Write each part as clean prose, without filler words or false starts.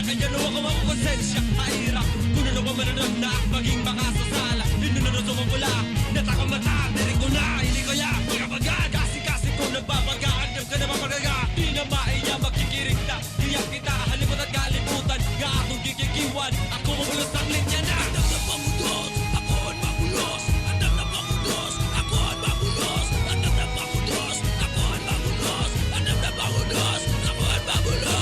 Kaya nawa ko makukonsensya ay hirap. Kung ano ko mananap na maging makasasala. Hinunod sa mapula, nataka mata, dirin ko na, hindi ko ya magabaga, kasi ko nagbabaga, andam ka na mapagaga. Di na maiya, magkikirig na, iyak kita, halimut at kalimutan, ga akong kikikiwan, ako mabulos ng linya na. Andam na pamudos, ako at mabulos. Andam na pamudos, ako at mabulos. Andam na pamudos, ako at mabulos. Andam na pamudos, ako at mabulos.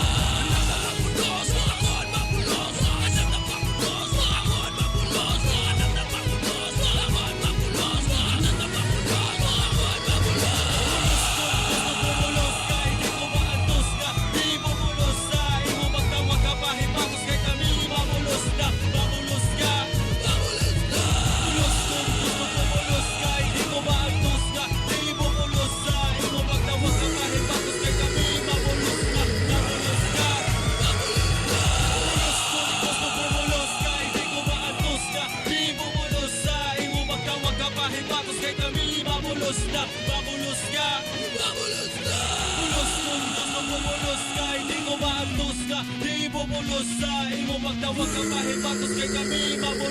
Babulos na, babulos ka. Babulos na. Bulos kung gusto mo bulos ka, hindi ko maantos ka. Di mo bulos sa imo magtawag ka pahibatos kay kami mabulos.